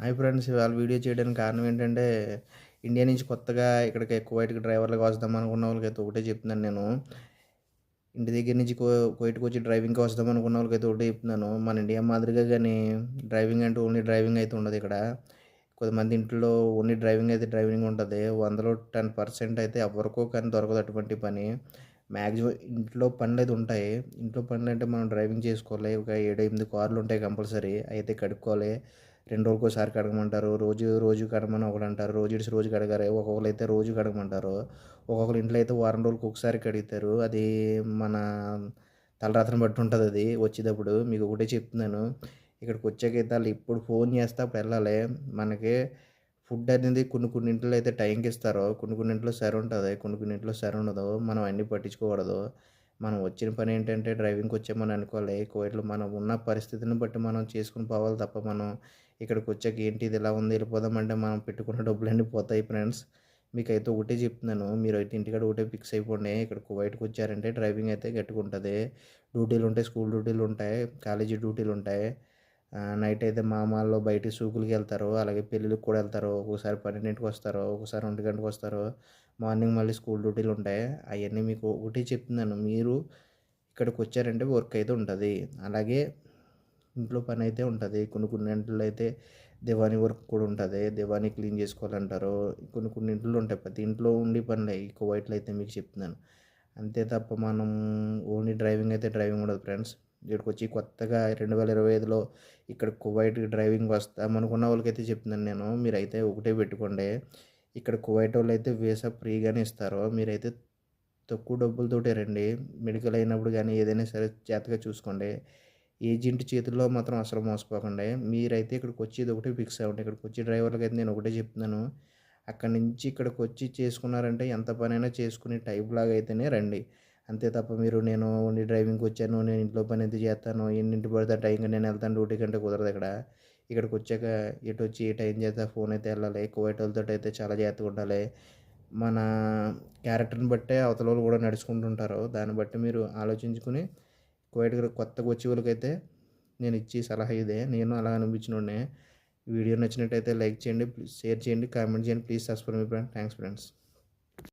Hi friends, ఇవాళ video చేయడానికి కారణం ఏంటంటే, ఇండియా నుంచి కొత్తగా ఇక్కడికి కువైట్‌కి డ్రైవర్‌లుగా వద్దాం అనుకున్న వాళ్ళకైతే ఒకటే చెప్తున్నాను నేను. ఇంటి దగ్గర నుంచి కువైట్‌కి వచ్చి డ్రైవింగ్‌కి వద్దాం అనుకున్న వాళ్ళకైతే ఒకటే చెప్తున్నాను. మన ఇండియా మాదిరిగా గాని డ్రైవింగ్ అంటే ఓన్లీ డ్రైవింగ్ అయితే ఉండదు ఇక్కడ. కొంతమంది ఇంట్లో ఓన్లీ డ్రైవింగ్ అయితే డ్రైవింగ్ ఉంటది. 100లో 10% అయితే ఎవరికో కానీ దొరకదు అటువంటి పని. మాక్సిమం ఇంట్లో పనులైతే ఉంటాయి. ఇంట్లో పనులంటే మనం డ్రైవింగ్ చేసుకోవాలి. ఒక 7, 8 కార్లు ఉంటాయి కంపల్సరీ. అయితే కడుక్కోవాలి. 2 రోజులకోసారి కడగమంటారు. రోజు కడగమని ఒకడంటారు. రోజు ఇడిసి రోజు కడగాలి. ఒక్కొక్కళ్ళైతే రోజు కడగమంటారు. ఒక్కొక్కళ్ళ ఇంట్లో అయితే వారం రోజులకి ఒకసారి కడుగుతారు. అది మన తలరాతను బట్టి ఉంటదది వచ్చేటప్పుడు. మీకు ఒకటే చెప్తున్నాను. ఇక్కడికొచ్చాకైతే ఆళ్ళు ఎప్పుడు ఫోన్ చేస్తే అప్పుడు ఎళ్ళాలి. మనకి ఫుడ్ అనేది కొన్ని ఇంట్లో అయితే టైంకి ఇస్తారు. కొన్ని ఇంట్లో సరి ఉంటది. కొన్ని ఇంట్లో సరి ఉండదు. మనం అన్నీ పట్టించుకోకూడదు. మనం వచ్చిన పని ఏంటంటే డ్రైవింగ్‌కి వచ్చామని అనుకోవాలి. కువైట్‌లో మనం ఉన్న పరిస్థితిని బట్టి మనం చేసుకొని పోవాలి తప్ప మనం ఇక్కడికొచ్చాక ఏంటి ఇది ఇలా ఉంది ఎళ్ళిపోదామంటే మనం పెట్టుకున్న డబ్బులన్నీ పోతాయి ఫ్రెండ్స్. మీకైతే ఒకటే చెప్తున్నాను. మీరైతే ఇంటికాడ ఒకటే ఫిక్స్ అయిపోండి. ఇక్కడ కువైట్‌కొచ్చారంటే డ్రైవింగ్ అయితే గట్టిగుంటది. డ్యూటీలుంటాయి, స్కూల్ డ్యూటీలుంటాయి, కాలేజీ డ్యూటీలుంటాయి. నైట్ అయితే మామాళ్ళు బయటికి సూకులకెళ్తారు. అలాగే పెళ్ళిళ్ళకి కూడా ఎళ్తారు. ఒక్కోసారి 12కి వస్తారు. ఒక్కోసారి 1 వస్తారు. మార్నింగ్ మళ్ళీ స్కూల్ డ్యూటీలుంటాయి. అయన్నీ మీకు ఒకటే చెప్తున్నాను. మీరు ఇక్కడికొచ్చారంటే వర్క్ అయితే ఉంటది. అలాగే ఇంట్లో పనైతే ఉంటది. కొన్ని ఇంట్లో అయితే దివానీ వర్క్ కూడా ఉంటది. దివానీ క్లీన్ చేసుకోవాలంటారు. కొన్ని ఇండ్లు ఉంటాయి. ప్రతి ఇంట్లో ఉండే పనులే ఈ కువైట్‌లో అయితే మీకు చెప్తున్నాను. అంతే తప్ప మనం ఓన్లీ డ్రైవింగ్ అయితే డ్రైవింగ్ ఉండదు ఫ్రెండ్స్. ఈడకొచ్చి కొత్తగా 2025లో ఇక్కడ కువైట్‌కి డ్రైవింగ్ వస్తామనుకున్న వాళ్ళకైతే చెప్తున్నాను నేను. మీరైతే ఒకటే పెట్టుకోండి. ఇక్కడ కువైటోళ్ళైతే వీసా ఫ్రీగానే ఇస్తారు. మీరైతే తక్కువ డబ్బులతోటే రండి. మెడికల్ అయినప్పుడు గానీ ఏదైనా సరే జాగ్రత్తగా చూసుకోండి. ఏజెంట్ చేతుల్లో మాత్రం అసలు మోసపోకండి. మీరైతే ఇక్కడికొచ్చి ఇదొకటే ఫిక్స్ అవ్వండి. ఇక్కడికొచ్చి డ్రైవర్లకైతే నేను ఒకటే చెప్తున్నాను. అక్కడి నుంచి ఇక్కడికొచ్చి చేసుకున్నారంటే ఎంత పనైనా చేసుకునే టైప్‌లాగా అయితేనే రండి. అంతే తప్ప మీరు నేను ఓన్లీ డ్రైవింగ్‌కొచ్చాను, నేను ఇంట్లో పని ఇది చేత్తాను, ఎన్నింటికి పడితే ఆ టైంకి నేను ఎళ్తాను డ్యూటీకి అంటే కుదరదిక్కడ. ఇక్కడికొచ్చాక ఎటొచ్చి ఏ టైం చేస్తే ఆ ఫోన్ అయితే ఎళ్ళాలి. కువైటోళ్ళతోటైతే చాలా జాగ్రత్తగా ఉండాలి. మన క్యారెక్టర్‌ని బట్టే అవతలోళ్ళు కూడా నడుచుకుంటుంటారు. దాన్ని బట్టి మీరు ఆలోచించుకొని కువైట్‌కి కొత్తగా వచ్చే వాళ్ళకైతే నేను ఇచ్చే సలహా ఇదే. నేను అలా అనిపించినోడినే. వీడియో నచ్చినట్టయితే లైక్ చేయండి, షేర్ చేయండి, కామెంట్ చేయండి. Please subscribe my friend. Thanks friends.